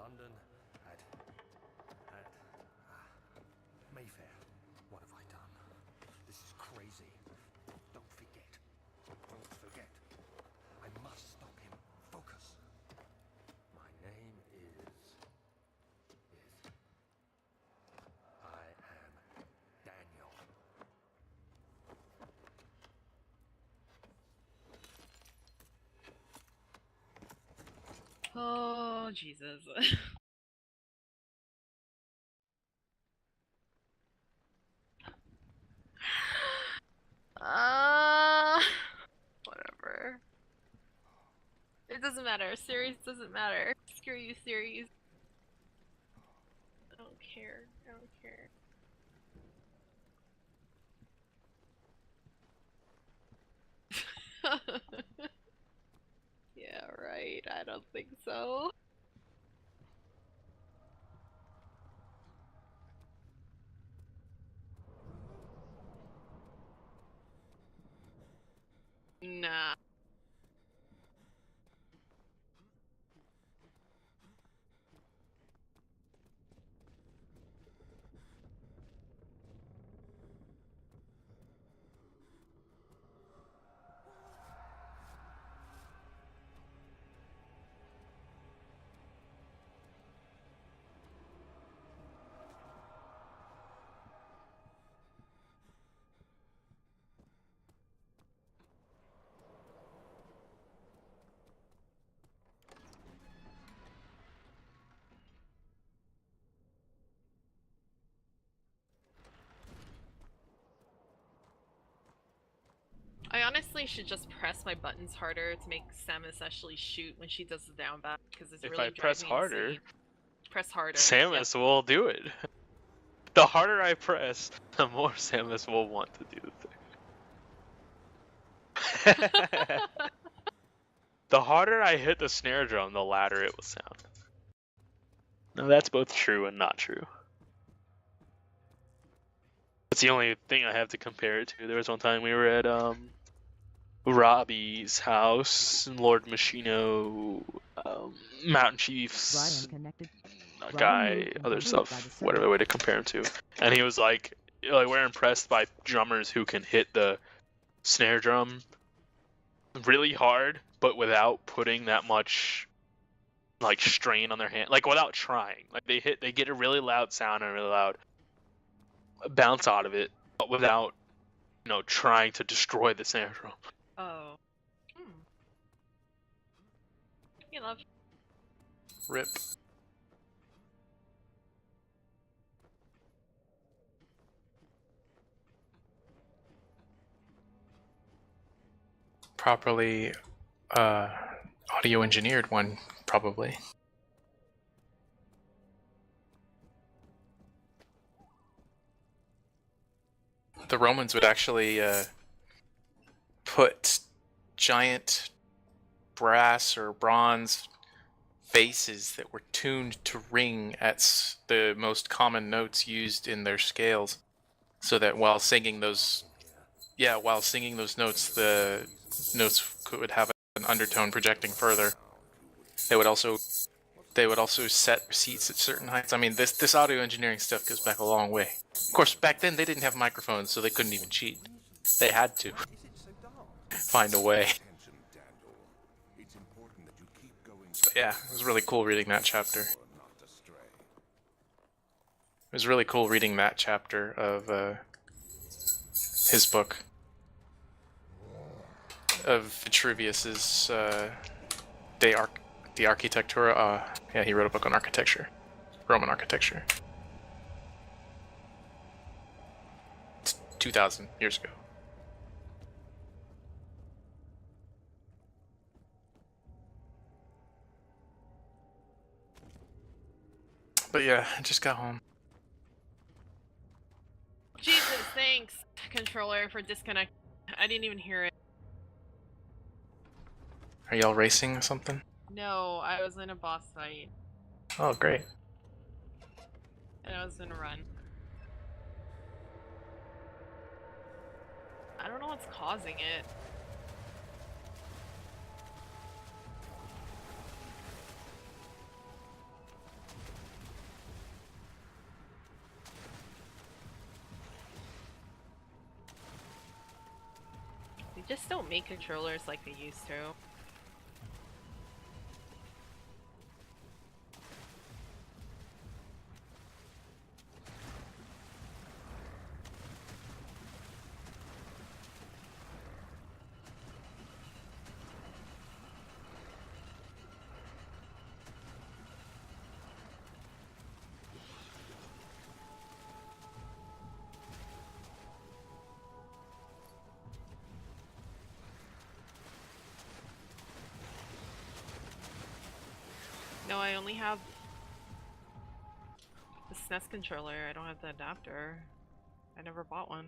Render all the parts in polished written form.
London, at Mayfair. What have I done? This is crazy. Don't forget. Don't forget. I must stop him. Focus. My name is... I am Daniel. Oh, Jesus. Whatever. It doesn't matter. Series doesn't matter. Screw you, series. I don't care. I don't care. Yeah, right. I don't think so. Nah. I honestly should just press my buttons harder to make Samus actually shoot when she does the down back, because it's If really I press driving me harder, insane. Press harder. Samus will do it. The harder I press, the more Samus will want to do the thing. Yep. The harder I hit the snare drum, the louder it will sound. Now that's both true and not true. That's the only thing I have to compare it to. There was one time we were at Robbie's house, Lord Machino, Mountain Chief's guy, other stuff, whatever way to compare him to. And he was like we're impressed by drummers who can hit the snare drum really hard, but without putting that much like strain on their hand, like without trying. Like they get a really loud sound and a really loud bounce out of it, but without trying to destroy the snare drum. Oh. You love. Rip. Properly audio engineered one, probably. The Romans would actually put giant brass or bronze vases that were tuned to ring at the most common notes used in their scales, so that while singing those notes, the notes could have an undertone projecting further. They would also set seats at certain heights. I mean, this audio engineering stuff goes back a long way. Of course, back then they didn't have microphones, so they couldn't even cheat. They had to find a way. But yeah, it was really cool reading that chapter. It was really cool reading that chapter of his book of Vitruvius's De Architectura. Yeah, he wrote a book on architecture, Roman architecture. It's 2,000 years ago. But yeah, I just got home. Jesus, thanks, controller, for disconnecting. I didn't even hear it. Are y'all racing or something? No, I was in a boss fight. Oh, great. And I was in a run. I don't know what's causing it. just don't make controllers like they used to. No, I only have the SNES controller. I don't have the adapter. I never bought one.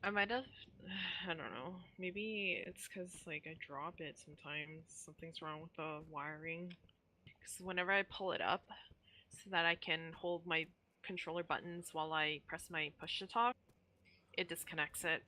I might have, I don't know. Maybe it's because like I drop it sometimes. Something's wrong with the wiring. Because whenever I pull it up, so that I can hold my controller buttons while I press my push to talk, it disconnects it.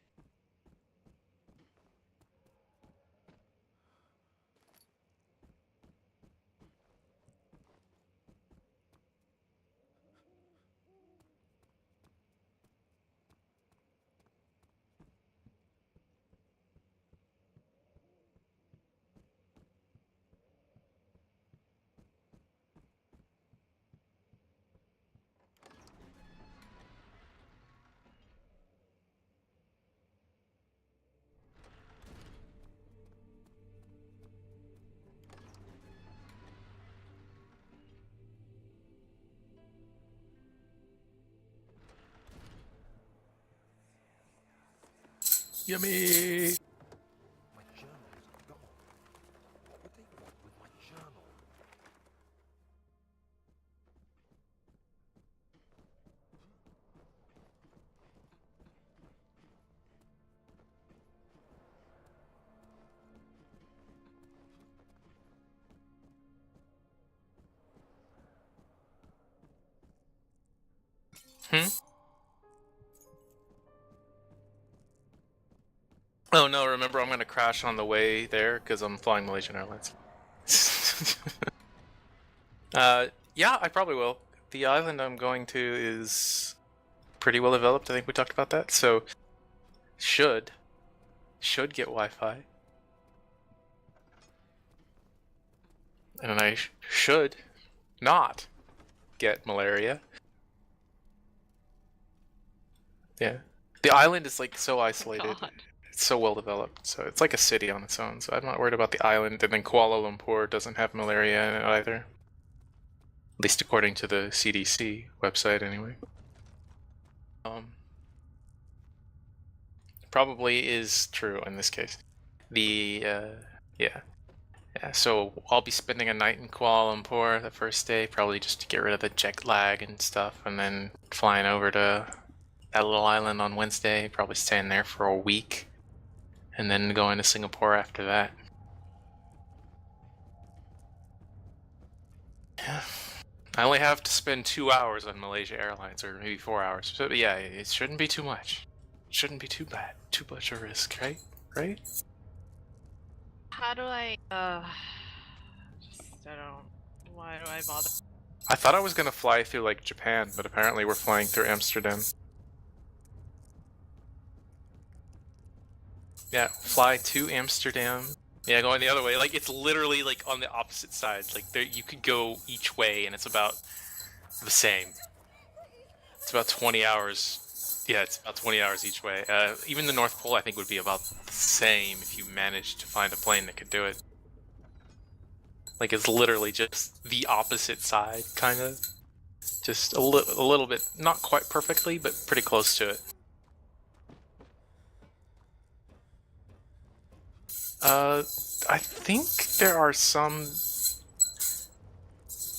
Yummy! My journal is gone. What would they want with my journal? Hmm? Oh no, remember I'm gonna crash on the way there because I'm flying Malaysian Airlines. Yeah, I probably will. The island I'm going to is pretty well developed. I think we talked about that. So should get Wi-Fi, and I should not get malaria. Yeah, the island is like so isolated. God. It's so well developed, so it's like a city on its own. So I'm not worried about the island. And then Kuala Lumpur doesn't have malaria in it either, at least according to the CDC website, anyway. Probably is true in this case. Yeah. So I'll be spending a night in Kuala Lumpur the first day, probably just to get rid of the jet lag and stuff, and then flying over to that little island on Wednesday, probably staying there for a week, and then going to Singapore after that. Yeah. I only have to spend 2 hours on Malaysia Airlines, or maybe 4 hours. So yeah, it shouldn't be too much. It shouldn't be too bad. Too much a risk, right? Right? How do I, just, I don't, why do I bother? I thought I was gonna fly through like Japan, but apparently we're flying through Amsterdam. Yeah, fly to Amsterdam. Yeah, going the other way. Like it's literally like on the opposite side. Like there, you could go each way, and it's about the same. It's about 20 hours. Yeah, it's about 20 hours each way. Even the North Pole, I think, would be about the same if you managed to find a plane that could do it. Like it's literally just the opposite side, kind of. Just a little bit, not quite perfectly, but pretty close to it. I think there are some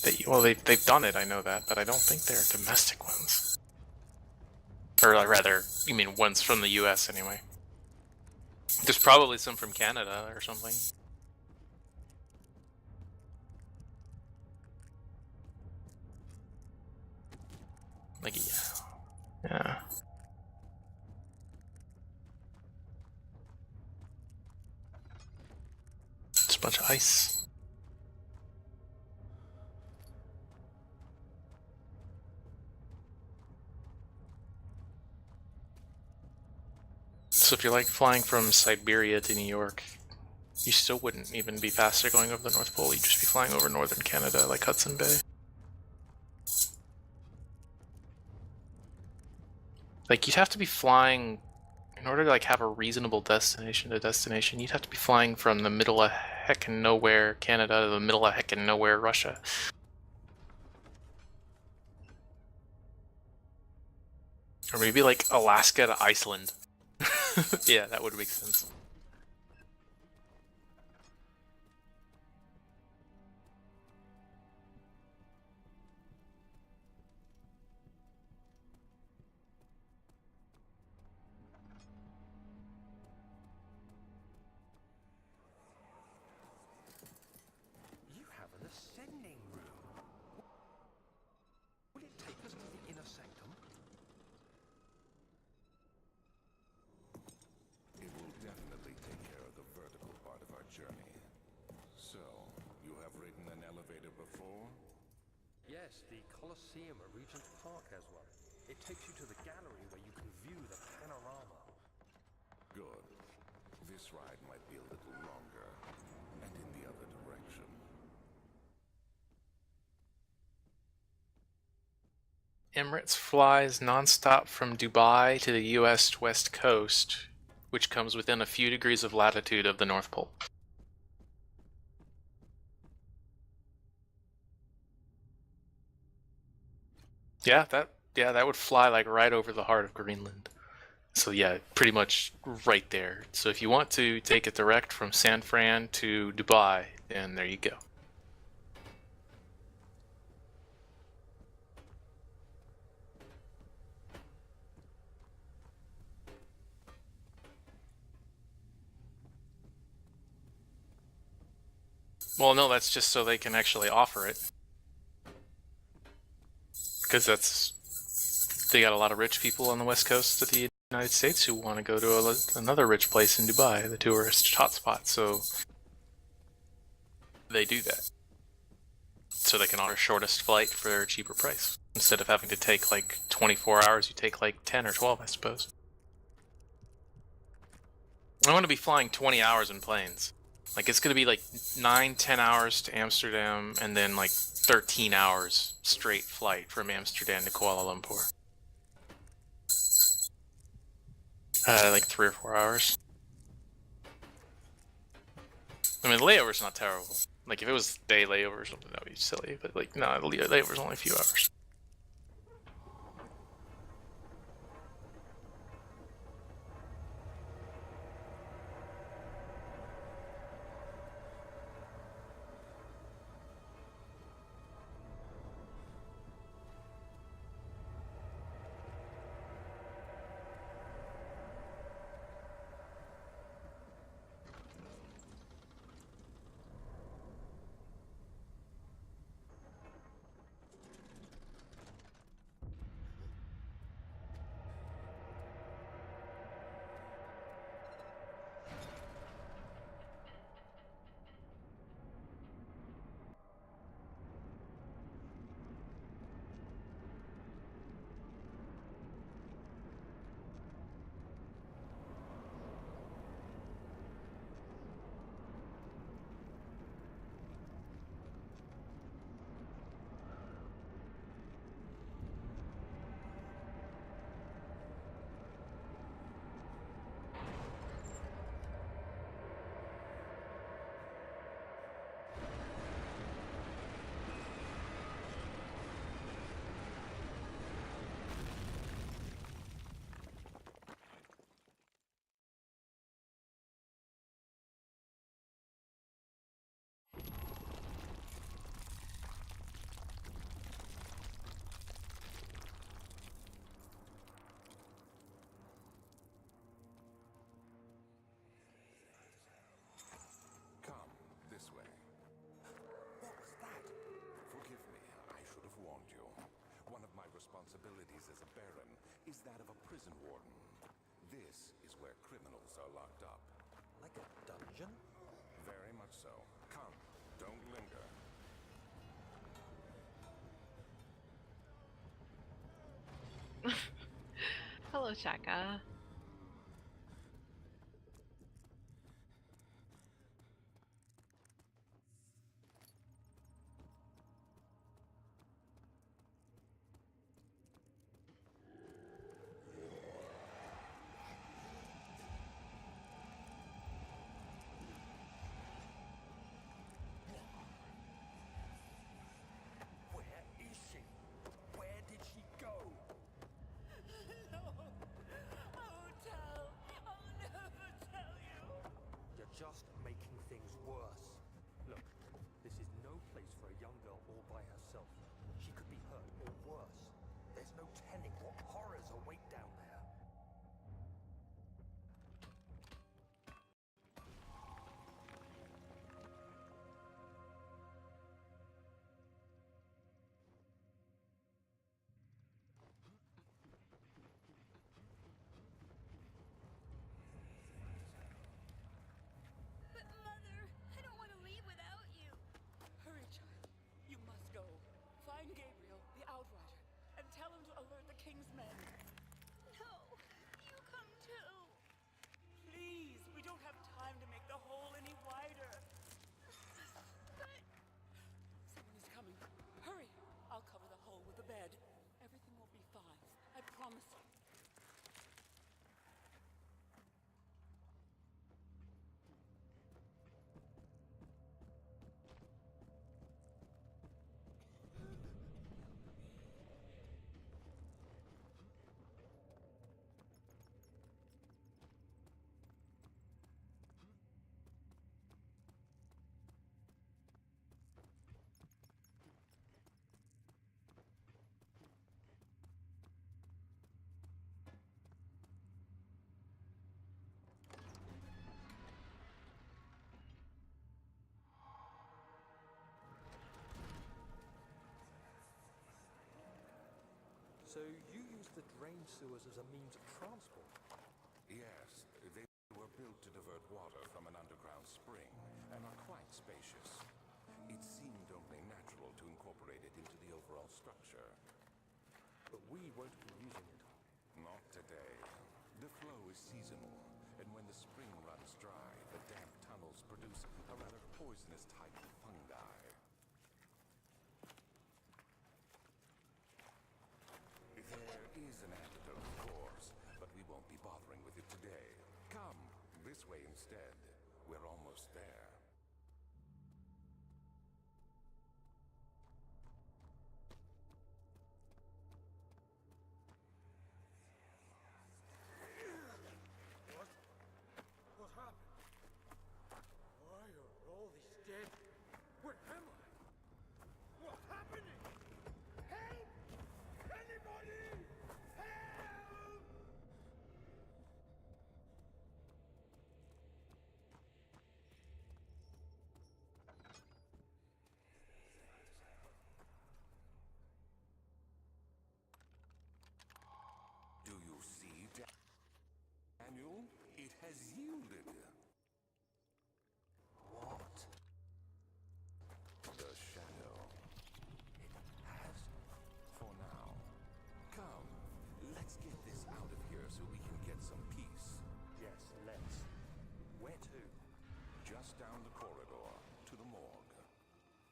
that, well, they've done it, I know that, but I don't think they're domestic ones. Or rather, you mean ones from the US anyway. There's probably some from Canada or something. Like, yeah. It's a bunch of ice. So if you're like flying from Siberia to New York, you still wouldn't even be faster going over the North Pole. You'd just be flying over northern Canada, like Hudson Bay. Like you'd have to be flying in order to like have a reasonable destination to destination. You'd have to be flying from the middle of heckin' nowhere Canada to the middle of heckin' nowhere Russia. Or maybe like Alaska to Iceland. Yeah, that would make sense. You have an ascending room. Will it take us to the inner sanctum? It will definitely take care of the vertical part of our journey. So, you have ridden an elevator before? Yes, the Colosseum at Regent Park has one. It takes you to the gallery where you can view the panorama. Good. This ride might be a little longer, and in the other direction. Emirates flies nonstop from Dubai to the US West Coast, which comes within a few degrees of latitude of the North Pole. Yeah, that would fly like right over the heart of Greenland. So yeah, pretty much right there. So if you want to take it direct from San Fran to Dubai, then there you go. Well, no, that's just so they can actually offer it. Because they got a lot of rich people on the west coast of the United States who want to go to another rich place in Dubai, the tourist hotspot, so they do that. So they can offer shortest flight for a cheaper price. Instead of having to take like 24 hours, you take like 10 or 12, I suppose. I want to be flying 20 hours in planes. Like it's going to be like 9-10 hours to Amsterdam and then like 13 hours straight flight from Amsterdam to Kuala Lumpur. Like 3 or 4 hours. I mean, the layover's not terrible. Like if it was day layover or something, that would be silly. But like, no, the layover's only a few hours. responsibilities as a baron is that of a prison warden. This is where criminals are locked up. Like a dungeon? Very much so. Come, don't linger. Hello, Shaka. Where is she? Where did she go? No, I won't tell. I'll never tell you. You're just making things worse. Look, this is no place for a young girl all by herself. She could be hurt or worse. There's no telling what horrors await down there. But Mother, I don't want to leave without you. Hurry, child. You must go. Find Gabriel, the Outrider, and tell him to alert the King's men. No, you come too. Please, we don't have time to make the hole any wider. But someone is coming. Hurry. I'll cover the hole with a bed. Everything will be fine. I promise you. So you use the drain sewers as a means of transport? Yes, they were built to divert water from an underground spring and are quite spacious. It seemed only natural to incorporate it into the overall structure. But we won't be using it. Not today. The flow is seasonal, and when the spring runs dry, the damp tunnels produce a rather poisonous type of fungi. There is an antidote, of course, but we won't be bothering with it today. Come, this way instead. We're almost there. What happened? Why are all these dead? Where am I? What's happening? Help! Anybody! Help! Do you see, Daniel? It has yielded. What? The shadow. It has. For now. Come, let's get this out of here so we can get some peace. Yes, let's. Where to? Just down the corridor to the morgue.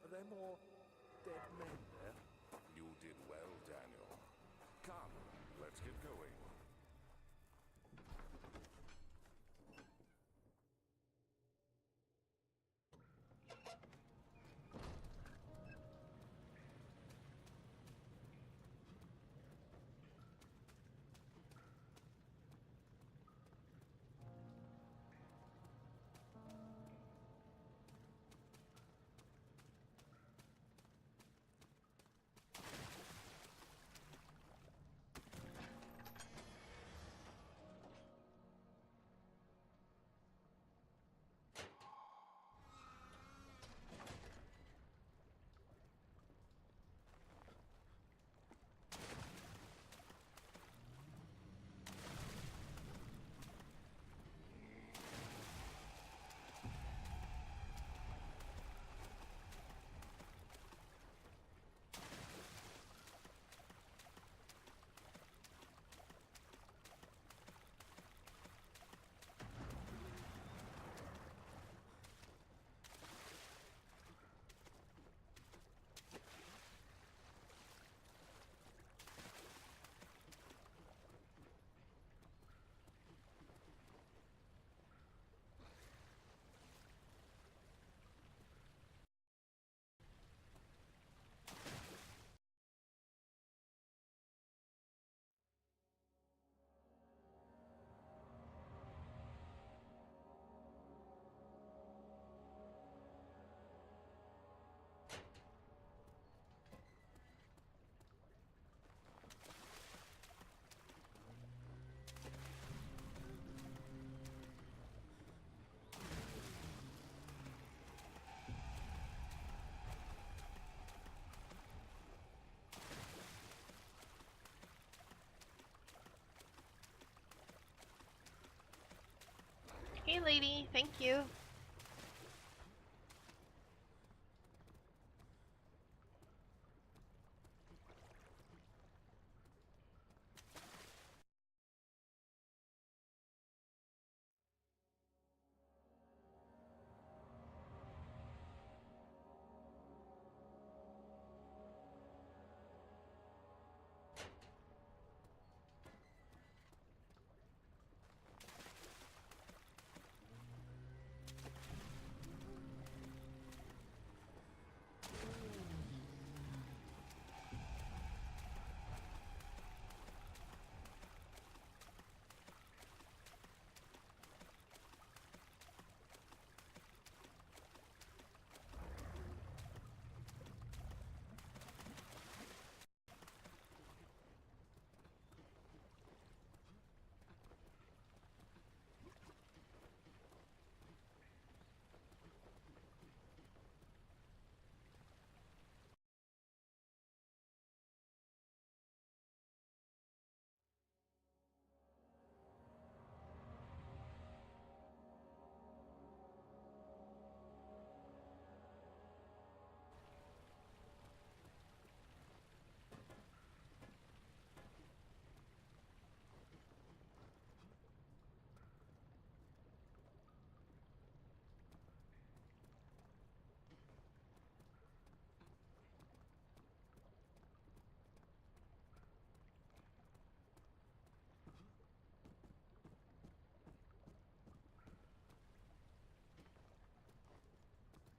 Are there more dead men there? You did well, Daniel. Come, let's get going. lady. Thank you.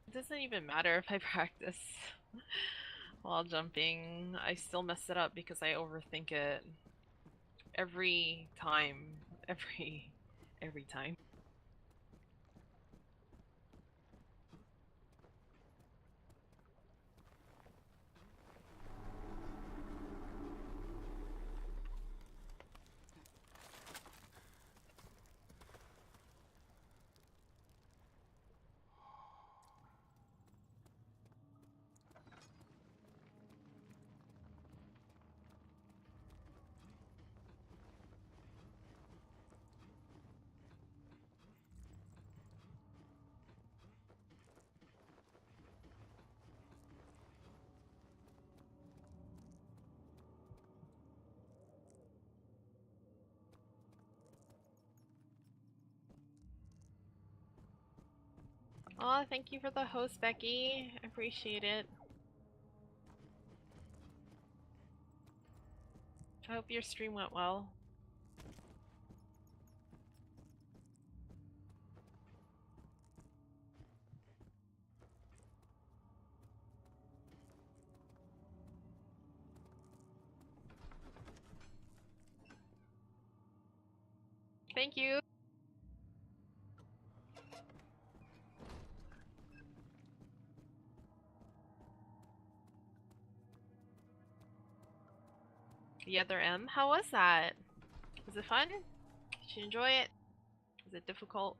It doesn't even matter if I practice while jumping. I still mess it up because I overthink it every time. Every time. Aw, thank you for the host, Becky. I appreciate it. I hope your stream went well. Thank you. The other M, how was that? Was it fun? Did you enjoy it? Was it difficult?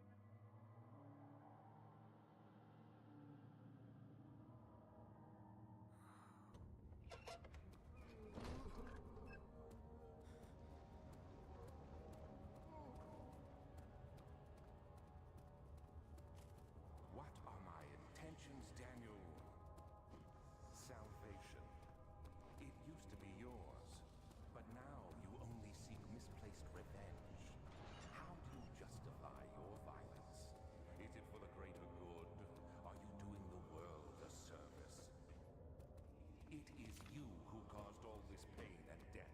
What are my intentions, Daniel? Salvation. It used to be yours, but now you only seek misplaced revenge. How do you justify your violence? Is it for the greater good? Are you doing the world a service? It is you who caused all this pain and death.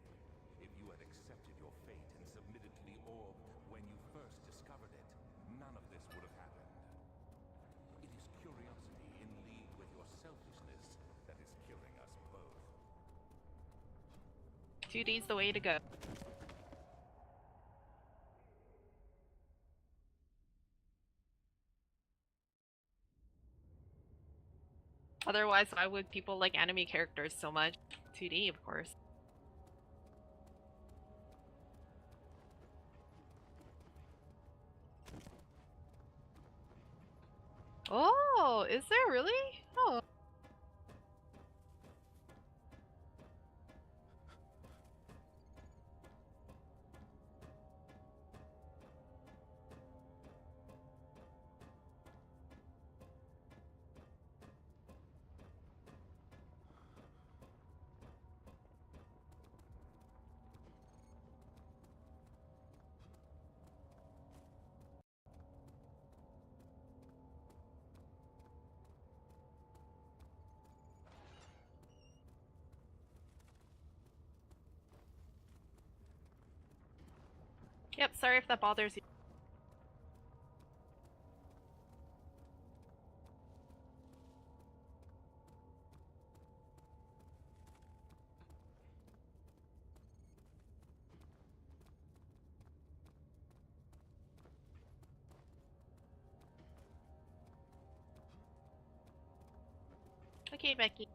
If you had accepted your fate and submitted to the orb when you first discovered it, none of this would have happened. It is curiosity in league with your selfishness that is killing us both. 2D's the way to go. Otherwise, why would people like anime characters so much? 2D, of course. Oh, is there really? Oh. Yep, sorry if that bothers you. Okay, Becky.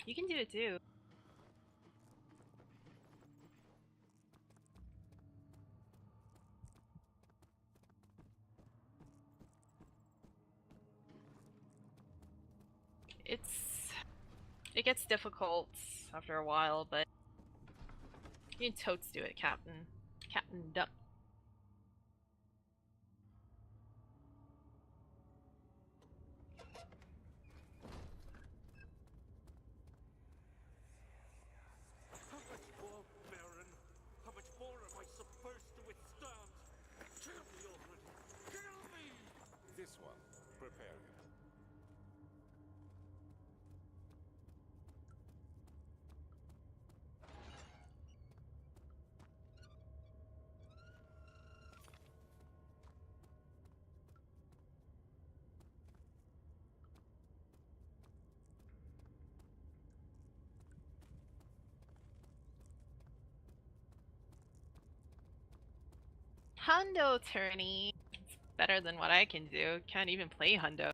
You can do it too. It gets difficult after a while, but you can totes do it, Captain. Captain Duck. How much more, Baron? How much more am I supposed to withstand? Kill me already! Kill me! This one, prepare it. Hundo tourney. It's better than what I can do. Can't even play Hundo.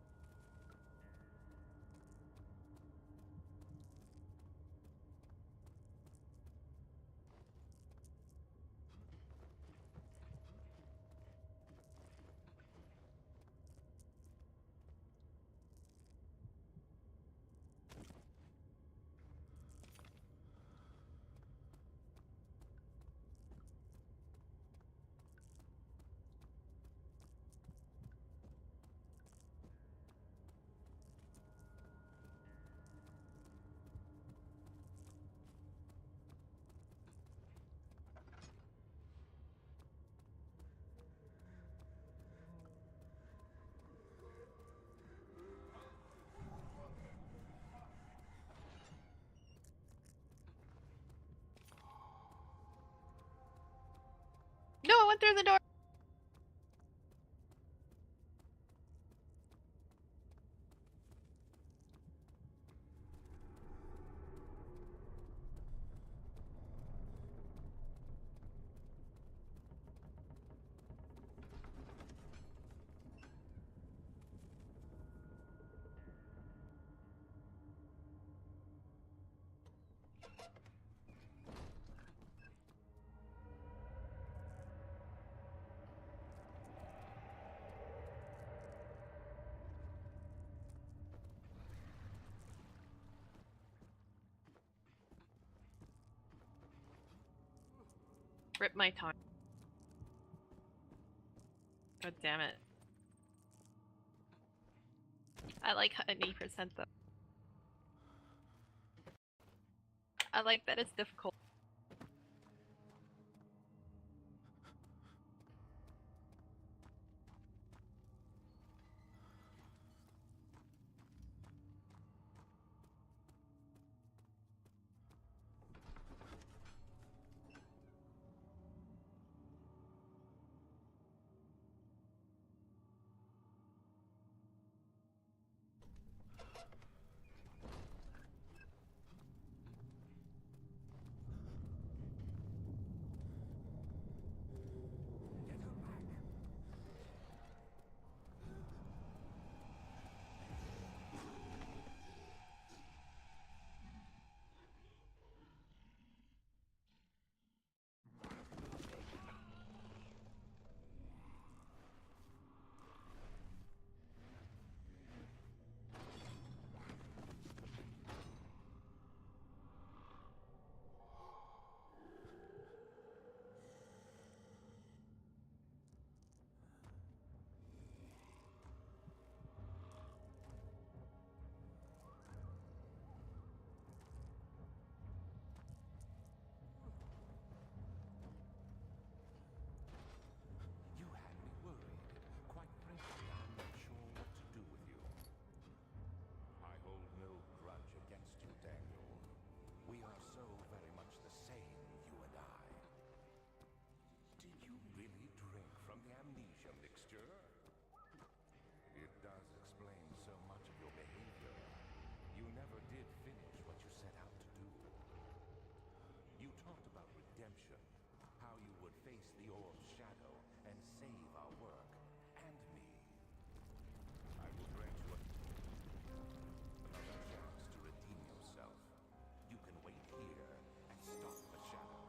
No, I went through the door. Rip my time. God damn it. I like 100% though. I like that it's difficult. You had me worried. Quite frankly, I'm not sure what to do with you. I hold no grudge against you, Daniel. We are so very much the same, you and I. Did you really drink from the amnesia mixture? It does explain so much of your behavior. You never did finish what you set out to do. You talked about redemption, how you would face the orb's shadow and save our work and me. I will grant you another chance to redeem yourself. You can wait here and stop the shadow.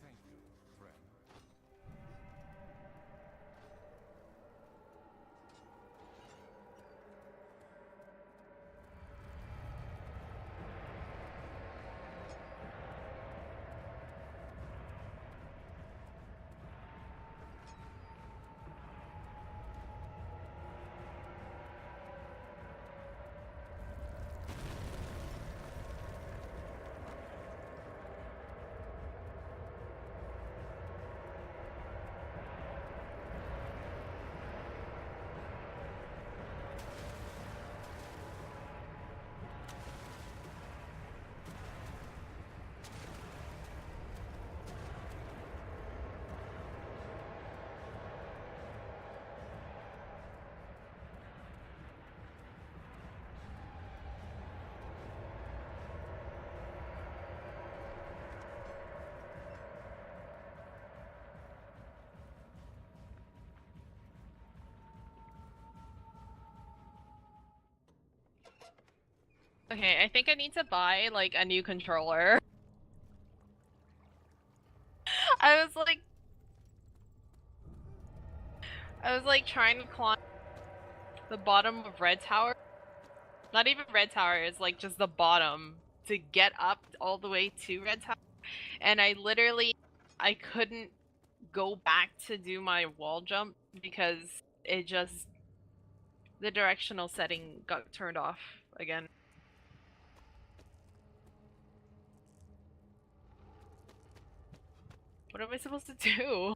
Thank you, friend. Okay, I think I need to buy like a new controller. I was like trying to climb the bottom of Red Tower. Not even Red Tower, it's like just the bottom to get up all the way to Red Tower. And I couldn't go back to do my wall jump because the directional setting got turned off again. What am I supposed to do?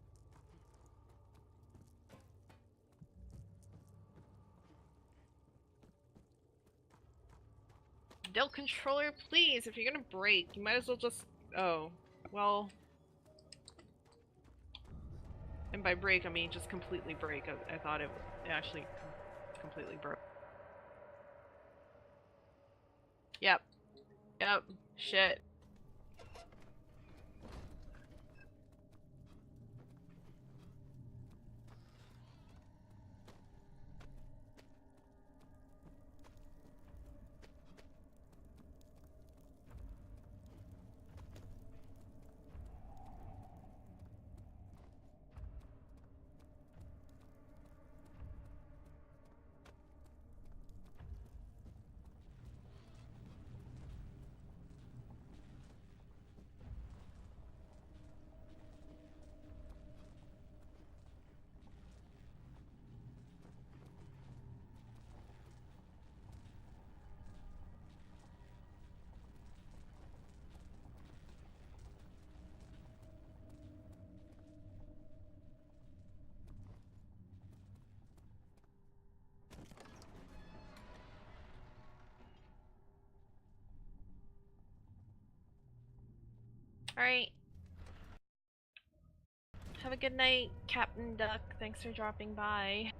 Dell controller, please. If you're gonna break, you might as well just. Oh, well. And by break, I mean just completely break. I thought it actually completely broke. Yep. Yep. Shit. Alright. Have a good night, Captain Duck. Thanks for dropping by.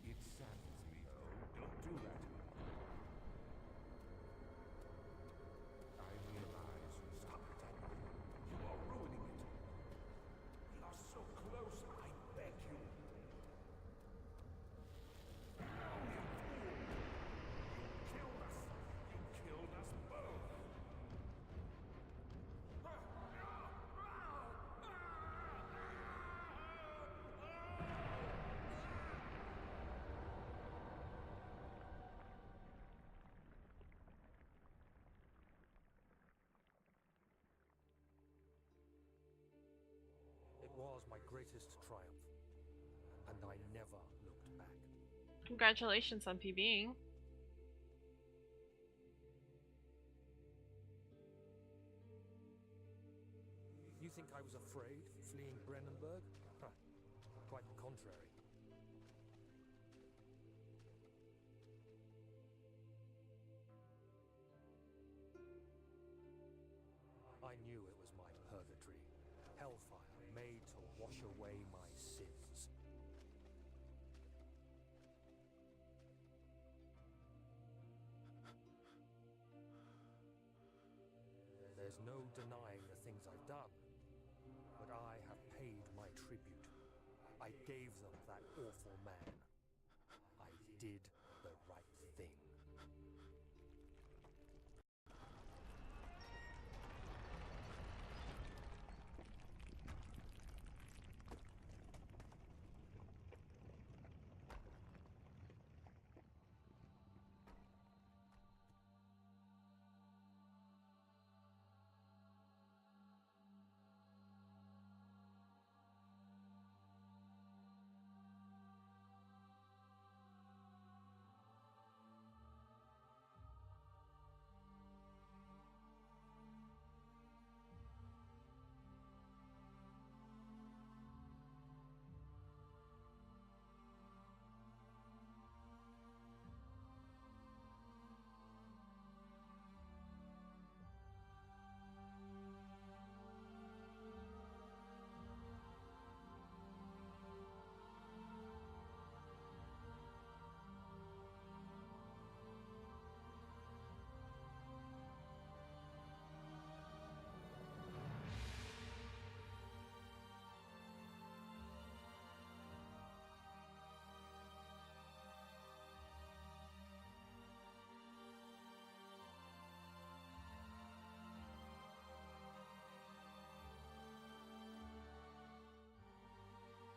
It saddens me. No, don't do that. I realize you stop pretending. You are ruining it. We are so close, I beg you. No, you fool! You killed us! You killed us both! It was my greatest triumph, and I never looked back. Congratulations on PBing. You think I was afraid fleeing Brennenburg? Huh. Quite the contrary. I knew it was my purgatory, hellfire made to wash away my sins. There's no denying the things I've done, but I have paid my tribute. I gave them that awful man. I did the right thing.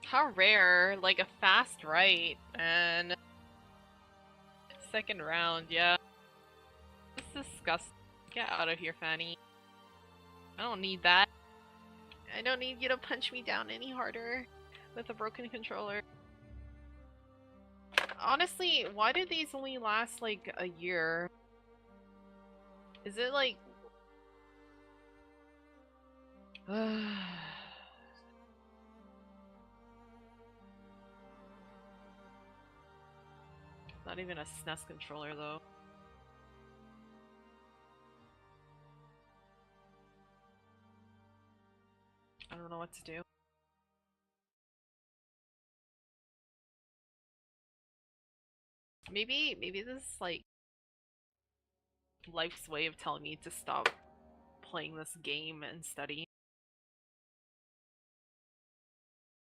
How rare, like a fast right, and second round, yeah. This is disgusting. Get out of here, Fanny. I don't need that. I don't need you to punch me down any harder with a broken controller. Honestly, why did these only last like a year? Is it like... Not even a SNES controller though. I don't know what to do. Maybe this is like life's way of telling me to stop playing this game and study.